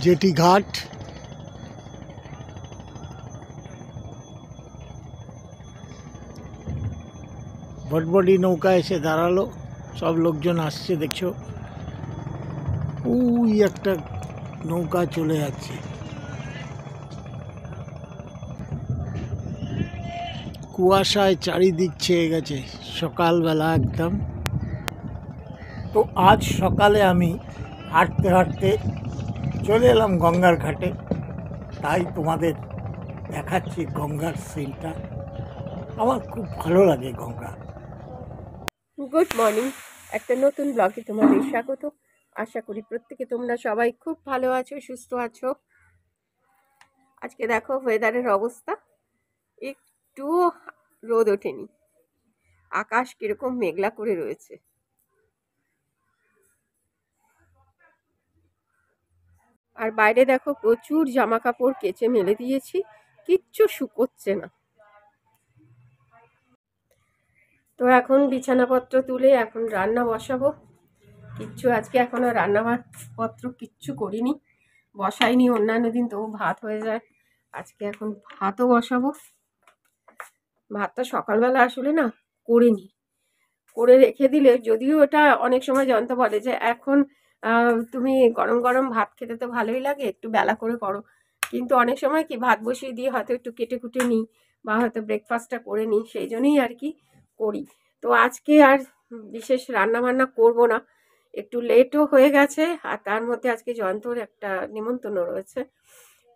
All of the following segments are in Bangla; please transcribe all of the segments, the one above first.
জেটি ঘাট। ভটভটি নৌকা এসে দাঁড়ালো, সব লোকজন আসছে দেখছো। ওই একটা নৌকা চলে যাচ্ছে। কুয়াশায় চারিদিক ছেয়ে গেছে, সকালবেলা একদম। তো আজ সকালে আমি হাঁটতে হাঁটতে চলে এলাম গঙ্গার ঘাটে, তাই তোমাদের দেখাচ্ছি গঙ্গার সিনটা। আমার খুব ভালো লাগে গঙ্গা। গুড মর্নিং, একটা নতুন ব্লগে তোমাদের স্বাগত। আশা করি প্রত্যেকে তোমরা সবাই খুব ভালো আছো, সুস্থ আছো। আজকে দেখো ওয়েদারের অবস্থা, একটুও রোদ ওঠেনি, আকাশ কিরকম মেঘলা করে রয়েছে। আর বাইরে দেখো প্রচুর জামা কাপড় কেচে মেলে দিয়েছি, কিচ্ছু শুকোচ্ছে না। তো এখন বিছানাপত্র তুলে এখন রান্না বসাবো। কিচ্ছু আজকে এখনো রান্নাপত্র কিচ্ছু করিনি, বসাইনি। অন্যান্য দিন তো ভাত হয়ে যায়, আজকে এখন ভাতও বসাবো। ভাতটা সকালবেলা আসলে না করিনি, করে রেখে দিলে, যদিও এটা অনেক সময় জানতে বলে যে এখন তুমি গরম গরম ভাত খেতে তো ভালোই লাগে, একটু বেলা করে করো। কিন্তু অনেক সময় কি ভাত বসিয়ে দিয়ে হয়তো একটু কেটে কুটে নিই, বা হয়তো ব্রেকফাস্টটা করে নিই, সেই জন্যই আর কি করি। তো আজকে আর বিশেষ রান্না বান্না করবো না, একটু লেটও হয়ে গেছে। আর তার মধ্যে আজকে জয়ন্তর একটা নিমন্ত্রণ রয়েছে,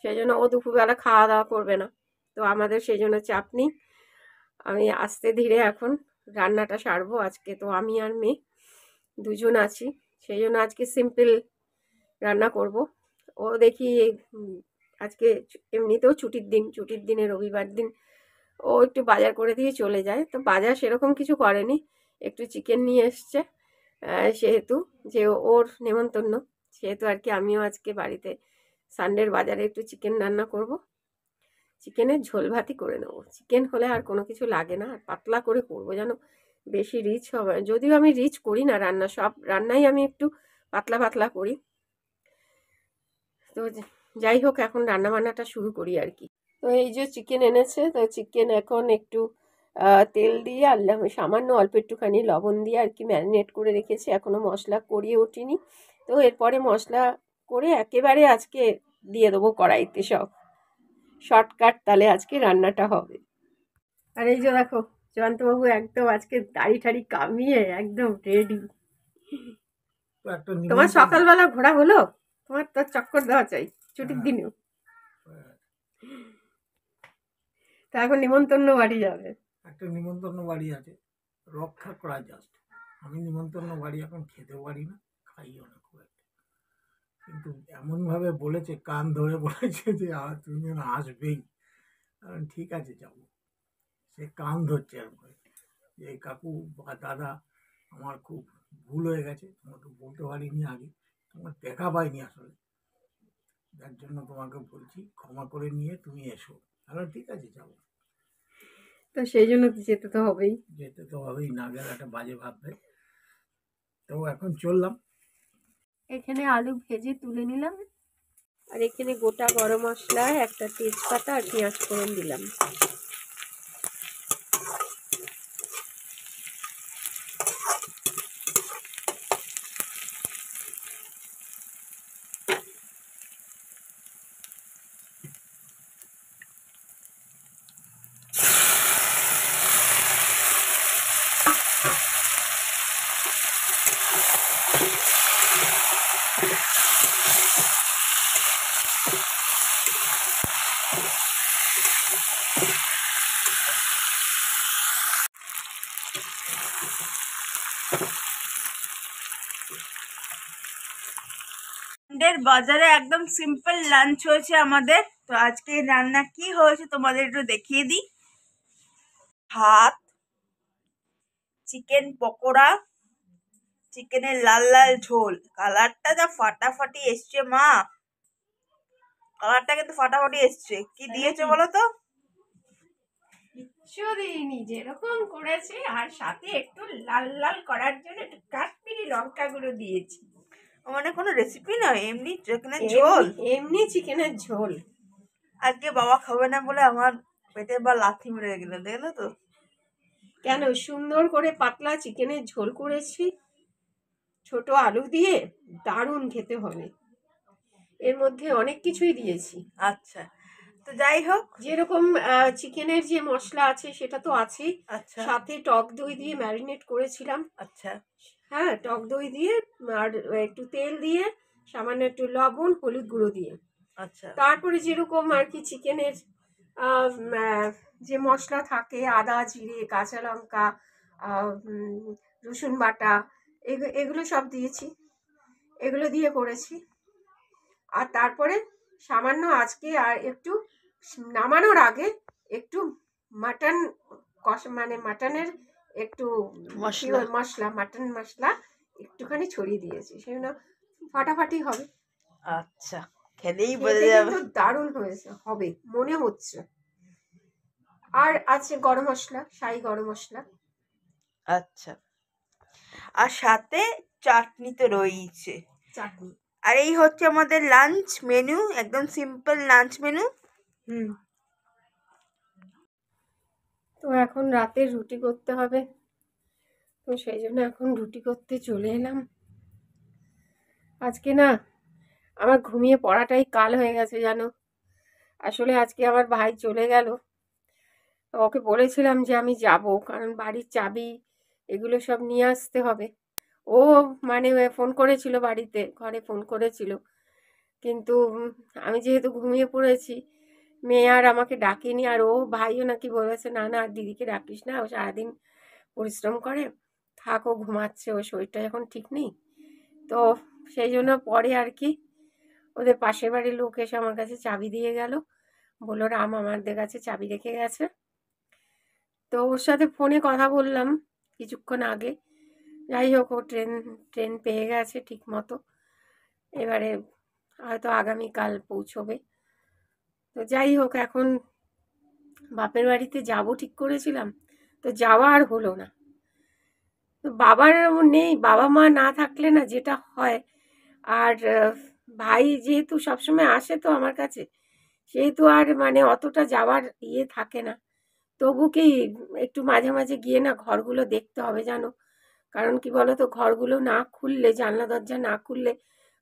সেই জন্য ও দুপুরবেলা খাওয়া দাওয়া করবে না। তো আমাদের সেই জন্য চাপ নেই, আমি আস্তে ধীরে এখন রান্নাটা সারবো। আজকে তো আমি আর মেয়ে দুজন আছি, সেই জন্য আজকে সিম্পল রান্না করব। ও দেখি আজকে এমনিতেও ছুটির দিনে রবিবার দিন ও একটু বাজার করে দিয়ে চলে যায়। তো বাজার সেরকম কিছু করেনি, একটু চিকেন নিয়ে এসছে, সেহেতু যে ওর নেমন্তন্ন, সেহেতু আর কি আমিও আজকে বাড়িতে সানডের বাজারে একটু চিকেন রান্না করব। চিকেনের ঝোল ভাতই করে নেবো, চিকেন হলে আর কোনো কিছু লাগে না। আর পাতলা করে করবো যেন বেশি রিচ হবে, যদিও আমি রিচ করি না রান্না, সব রান্নাই আমি একটু পাতলা পাতলা করি। তো যাই হোক, এখন রান্না বান্নাটা শুরু করি আর কি। তো এই যে চিকেন এনেছে, তো চিকেন এখন একটু তেল দিয়ে আর সামান্য অল্প একটুখানি লবণ দিয়ে আর কি ম্যারিনেট করে রেখেছি, এখনো মশলা করিয়ে ওঠিনি। তো এরপরে মশলা করে একেবারে আজকে দিয়ে দেবো কড়াইতে সব, শর্টকাট তাহলে আজকে রান্নাটা হবে। আর এই যে দেখো জয়ন্তবাবু একদম আজকে দাড়ি ঠাড়ি কামিয়ে একদম রেডি। তোমার সকালবেলা ঘোরা হলো? তোমার তো চক্কর দেওয়া চাই ছুটির দিনেও। তা এখন নিমন্ত্রণ বাড়ি যাবে। একটা নিমন্ত্রণ বাড়ি আছে, রক্ষা করা জাস্ট। আমি নিমন্ত্রণ বাড়ি এখন খেতেও পারি না, খাইও না খুব একটা। কিন্তু এমনভাবে বলেছে, কান ধরে বলেছে যে তুমি যেন আসবেই। ঠিক আছে যাবো। সে কান ধরছে এরপরে যে কাকু বা দাদা, আমার খুব ভুল হয়ে গেছে, তোমাকে বলতে পারিনি আগে, তোমার দেখা পাইনি আসলে, যার জন্য তোমাকে বলছি, ক্ষমা করে নিয়ে তুমি এসো। তাহলে ঠিক আছে যাবো। তো সেই জন্য যেতে তো হবেই, যেতে তো হবেই, না গেলে একটা বাজে ভাববে। তো এখন চললাম। এখানে আলু ভেজে তুলে নিলাম, আর এখানে গোটা গরম মশলা, একটা তেজপাতা আর পেঁয়াজ ফোড়ন দিলাম। বাজারে একদম সিম্পল লাঞ্চ হয়েছে আমাদের। তো আজকে রান্না কি হয়েছে তোমাদের একটু দেখিয়ে দিই। ভাত, চিকেন পকোড়া, চিকেনের লাল লাল ঝোল, কালারটা যা ফাটাফাটি এসছে মা, কালারটা কিন্তু ফাটাফাটি এসছে। কি দিয়েছে বলো তো? কিচ্ছু দিইনি, যেরকম করেছি, আর সাথে একটু লাল লাল করার জন্য একটু কাশ্মীরি লঙ্কা গুঁড়ো দিয়েছি। মানে কোনো রেসিপি নয়, এমনি চিকেনের ঝোল। এমনি চিকেনের ঝোল। আজকে বাবা খাবে না বলে আমার পেটে বা লাথি মেরে গেল, দেখলে তো। কেন, সুন্দর করে পাতলা চিকেনের ঝোল করেছি ছোট আলু দিয়ে, দারুণ খেতে হবে। এর মধ্যে অনেক কিছুই দিয়েছি। আচ্ছা, তো যাই হোক, যেরকম চিকেনের যে মশলা আছে সেটা তো আছেই, আচ্ছা সাথে টক দই দিয়ে ম্যারিনেট করেছিলাম। আচ্ছা হ্যাঁ, টক দই দিয়ে আর একটু তেল দিয়ে, সামান্য একটু লবণ, হলুদ গুঁড়ো দিয়ে, আচ্ছা তারপরে যেরকম আর কি চিকেনের যে মশলা থাকে, আদা, জিরে, কাঁচা লঙ্কা, রসুন বাটা, এগুলো সব দিয়েছি, এগুলো দিয়ে করেছি। আর তারপরে সামান্য আজকে আর একটু নামানোর আগে একটু মাটন মানে মাটনের একটু মশলা, মাটন মশলা একটুখানি ছড়িয়ে দিয়েছি, সেজন্য ফাটাফাটি হবে। আচ্ছা, খেলেই খেতে বোঝা যাবে। কিন্তু দারুণ হয়েছে, হবে মনে হচ্ছে। আর আছে গরম মশলা, শাহি গরম মশলা। আচ্ছা, আর সাথে চাটনি তো রয়েছে। চাটনি। আর এই হচ্ছে আমাদের লাঞ্চ মেনু, একদম সিম্পল লাঞ্চ মেনু। তো এখন রাতে রুটি করতে হবে, তো সেই জন্য এখন রুটি করতে চলে এলাম। আজকে না আমার ঘুমিয়ে পড়াটাই কাল হয়ে গেছে জানো। আসলে আজকে আমার ভাই চলে গেল, ওকে বলেছিলাম যে আমি যাব, কারণ বাড়ির চাবি এগুলো সব নিয়ে আসতে হবে। ও মানে ফোন করেছিল, বাড়িতে ঘরে ফোন করেছিল, কিন্তু আমি যেহেতু ঘুমিয়ে পড়েছি, মেয়ে আর আমাকে ডাকেনি। আর ও ভাইও নাকি বলেছে, না না দিদিকে ডাকিস না, ও সারাদিন পরিশ্রম করে, থাক, ও ঘুমাচ্ছে, ও শরীরটা এখন ঠিক নেই। তো সেই জন্য পরে আর কি ওদের পাশের বাড়ির লোক এসে আমার কাছে চাবি দিয়ে গেল, বললো রাম আমাদের কাছে চাবি রেখে গেছে। তো ওর সাথে ফোনে কথা বললাম কিছুক্ষণ আগে। যাই হোক, ও ট্রেন পেয়ে গেছে ঠিক মতো, এবারে হয়তো আগামীকাল পৌঁছবে। তো যাই হোক, এখন বাপের বাড়িতে যাব ঠিক করেছিলাম, তো যাওয়া আর হলো না। তো বাবার নেই, বাবা মা না থাকলে না যেটা হয়, আর ভাই যেহেতু সবসময় আসে তো আমার কাছে, সেহেতু আর মানে অতটা যাওয়ার ইয়ে থাকে না। তবু কি একটু মাঝে মাঝে গিয়ে না ঘরগুলো দেখতে হবে জানো। কারণ কি বলো তো, ঘরগুলো না খুললে, জানলা দরজা না খুললে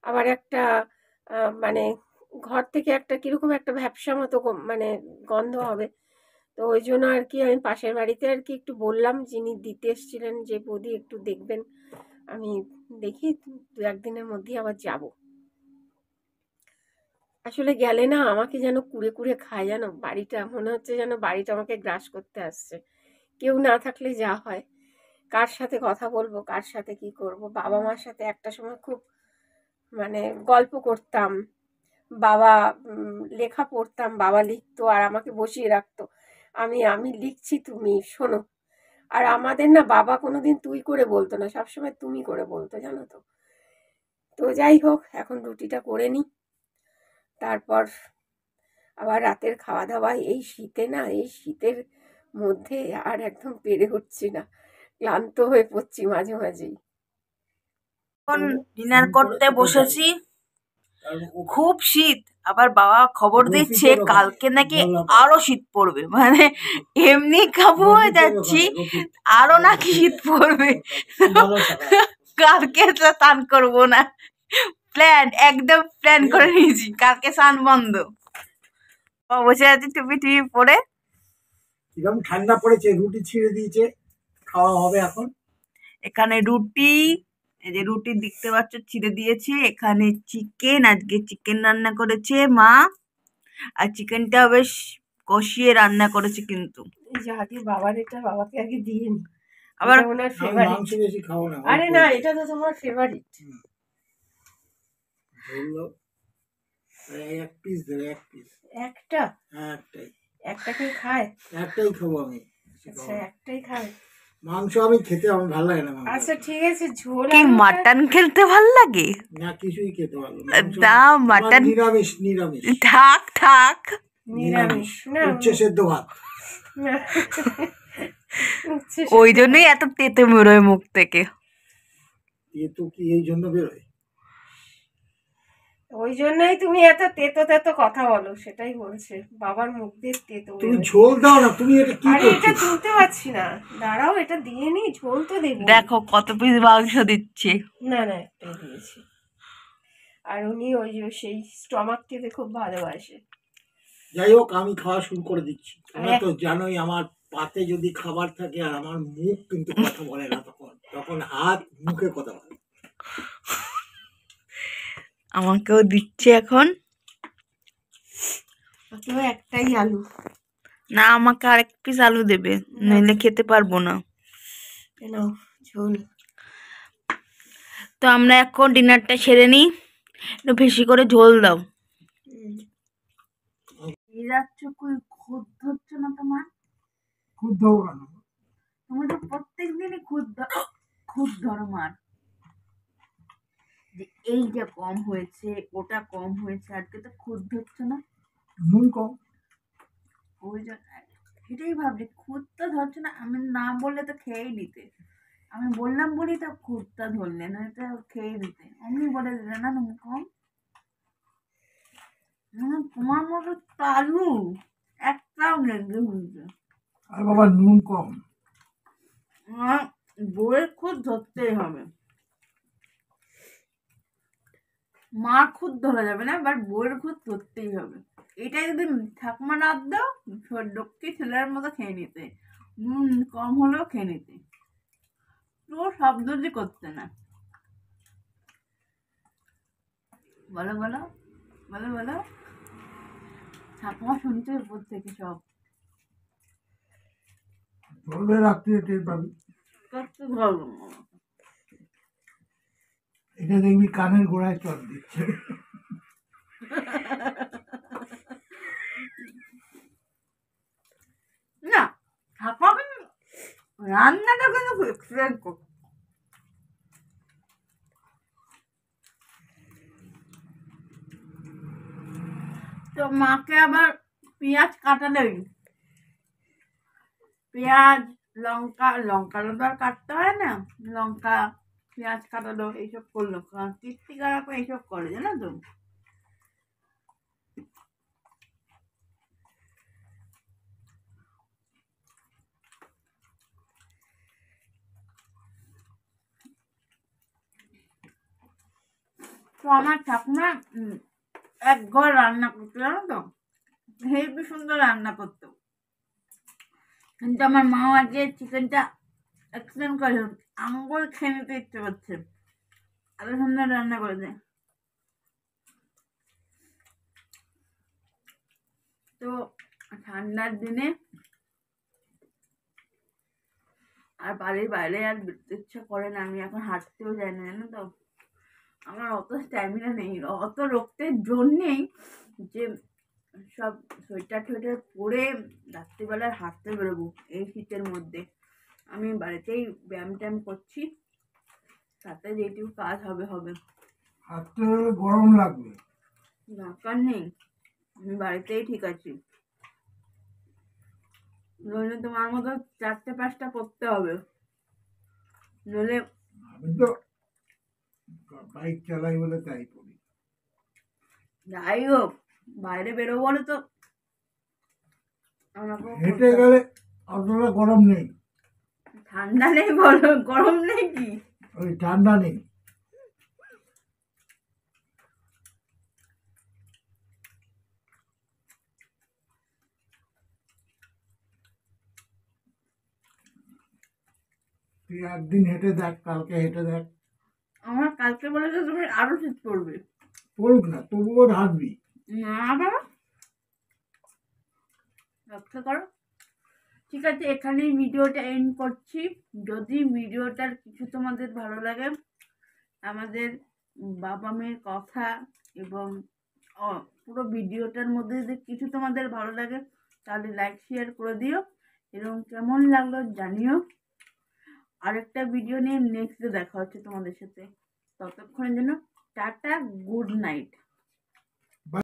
আবার একটা মানে ঘর থেকে একটা কিরকম একটা ভ্যাপসা মতো মানে গন্ধ হবে। তো ওই জন্য আর কি আমি পাশের বাড়িতে আর কি একটু বললাম, যিনি দিতে এসেছিলেন, যে বৌদি একটু দেখবেন, আমি দেখি 2-1 দিনের মধ্যেই আবার যাব। আসলে গেলে না আমাকে যেন কুড়ে কুড়ে খায় জানো, বাড়িটা মনে হচ্ছে যেন বাড়িটা আমাকে গ্রাস করতে আসছে। কেউ না থাকলে যা হয়, কার সাথে কথা বলবো, কার সাথে কি করব। বাবা মার সাথে একটা সময় খুব মানে গল্প করতাম, বাবা লেখা পড়তাম, বাবা লিখতো আর আমাকে বসিয়ে রাখতো, আমি লিখছি, তুমি শোনো। আর আমাদের না বাবা কোনোদিন তুই করে বলতো না, সবসময় তুমি করে বলতো জানো তো। তো যাই হোক, এখন রুটিটা করে নিই, তারপর আবার রাতের খাওয়া দাওয়া। এই শীতে না, এই শীতের মধ্যে আর একদম পেরে উঠছি না, ক্লান্ত হয়ে পড়ছি মাঝে মাঝেই। এখন ডিনার করতে বসেছি, খুব শীত। আবার বাবা খবর দিচ্ছে কালকে নাকি আরো শীত পড়বে, মানে এমনি কাবু হয়ে যাচ্ছি, আরো নাকি শীত পড়বে। কালকে তো স্নান করবো না, একদম প্ল্যান করে নিয়েছি, কালকে স্নান বন্ধ। বসে আছি টুপি টিপি পরে। কিরকম ঠান্ডা পড়েছে, রুটি ছিঁড়ে দিয়েছে, খাওয়া হবে এখন। এখানে রুটি, এই যে রুটি দেখতে পাচ্ছ ছিঁড়ে দিয়েছে। এখানে চিকেন, আজকে চিকেন রান্না করেছে মা, আর চিকেনটা বেশ কষিয়ে রান্না করেছে। কিন্তু এই যে আগে বাবার, এটা বাবাকে আগে দিয়ে নি, আবার ওনার আমি ফেভারিট। মাংস বেশি খাবো না। আরে না, এটা তো তোমার ফেভারিট। ধরলো এক পিস দেবে, এক পিস। একটা? হ্যাঁ, একটাই। একটা কেউ খায়? একটাই খাবো আমি। আচ্ছা, একটাই খায়। মাংস আমি খেতে আমার ভালো লাগে না। আচ্ছা ঠিক আছে, ঝোল কি মাটন খেলতে ভাল লাগে না, কিছুই খেতে ভালো না, মাটন নিরামিষ। নিরামিষ থাক থাক, নিরামিষ না, উচ্ছে সেদ্ধ ভাত। ওই জন্যই এত তেতে বেরোয় মুখ থেকে। এ তো কি এই জন্য বেরোয়? ওই জন্যই তুমি এত তেতো তেতো কথা বলো, সেটাই বলছে বাবার মুখ দিয়ে তেতো তুমি বেরোয়। ঝোল দাও না, তুমি এটা কি আরে এটা করছো? তুলতে পারছি না, দাঁড়াও এটা দিয়ে নি, ঝোল তো দেবো। দেখো কত পিস মাংস দিচ্ছে। না না, একটাই দিয়েছি। আর উনি ওই যে সেই স্টমাক খেতে খুব ভালোবাসে। যাই হোক, আমি খাওয়া শুরু করে দিচ্ছি। তোমরা হ্যাঁ। তো জানোই আমার পাতে যদি খাবার থাকে আর আমার মুখ কিন্তু কথা বলে না, তখন তখন হাত মুখে কথা বলে। আমাকেও দিচ্ছে এখন। ওতেও একটাই আলু। না, আমাকে আরেক পিস আলু দেবে, নইলে খেতে পারবো না। কেন? ঝোল। তো আমরা এখন ডিনারটা সেরে নিই, একটু বেশি করে ঝোল দাও। খুদ ধরছো না তোমার? খুব ধরো কেন? তুমি তো প্রত্যেক দিনই খুদ ধরো মার, যে এইটা কম হয়েছে, ওটা কম হয়েছে, আজকে তো খুদ ধরছো না। নুন কম। ওই জন্য এটাই ভাবছি, খুদ তো ধরছো না, আমি না বললে তো খেয়েই নিতে। আমি বললাম বলি তো খুদটা ধরলে, নয়তো খেয়ে নিতে। অমনি বলে দিলে না নুন কম। তোমার মতো তালু একটাও নেই হয়েছে। আর বাবা নুন কম। বইয়ের খুদ ধরতেই হবে, মা খুদ ধরা যাবে না, এবার বইয়ের খুদ ধরতেই হবে। এটা যদি ঠাকুমা না দাও, লক্ষ্মী ছেলের মতো খেয়ে নিতে, নুন কম হলেও খেয়ে নিতে, তো শব্দ যে করতে না। বলো বলো বলো বলো, ঠাকুমা শুনছে উপর থেকে সব। ধরলে রাত্রে টের পাবি। করতে ধরবো এটা দেখবি কানের গোড়ায় চট দিচ্ছে। না, ঠাকুমা কিন্তু রান্নাটা কিন্তু এক্সেলেন্ট করতো। তো মাকে আবার পেঁয়াজ কাটালেই, পেঁয়াজ লঙ্কাটা তো আর কাটতে হয় না, লঙ্কা পেঁয়াজ কাটালো এইসব করলো, কীর্তি কাকাকে এইসব করে জানো তো। তো আমার ঠাকুমা এক ঘর রান্না করতো জানো তো, হেবি সুন্দর রান্না করতো। কিন্তু আমার মাও আজকে চিকেনটা এক্সিলেন্ট করে, আঙ্গুল খেয়ে নিতে ইচ্ছে করছে, এত সুন্দর রান্না করে দেয়। তো ঠান্ডার দিনে আর বাড়ির বাইরে আর বেরোতে ইচ্ছা করে না, আমি এখন হাঁটতেও যাই না জানো তো, আমার অত স্ট্যামিনা নেই, অত রক্তের জোর নেই যে সব সোয়েটার টোয়েটার পরে রাত্রিবেলায় হাঁটতে বেরোবো এই শীতের মধ্যে। আমি বাড়িতেই ব্যায়াম ট্যায়াম করছি, তাতে যেটুকু কাজ হবে হবে। হাঁটতে হলে গরম লাগবে। দরকার নেই, আমি বাড়িতেই ঠিক আছি, নইলে তোমার মতো 4-5টা করতে হবে, নইলে। আমি তো বাইক চালাই বলে তাই করি। যাই হোক, বাইরে বেরোবো বলে তো আমাকেও হেঁটে গেলে অতটা গরম নেই, ঠান্ডা নেই বলো, গরম নেই কি? ওই ঠান্ডা নেই। তুই একদিন হেঁটে দেখ, কালকে হেঁটে দেখ। আমার কালকে বলে তো তুমি আরো শীত পড়বে। পড়ুক না, তবুও হাঁটবি। না বাবা, রক্ষা করো। ঠিক আছে, এখানেই ভিডিওটা এন্ড করছি। যদি ভিডিওটার কিছু তোমাদের ভালো লাগে, আমাদের বাবা মেয়ের কথা এবং পুরো ভিডিওটার মধ্যে যদি কিছু তোমাদের ভালো লাগে, তাহলে লাইক শেয়ার করে দিও এবং কেমন লাগলো জানিও। আরেকটা ভিডিও নিয়ে নেক্সট ডে দেখা হচ্ছে তোমাদের সাথে, ততক্ষণের জন্য টাটা, গুড নাইট।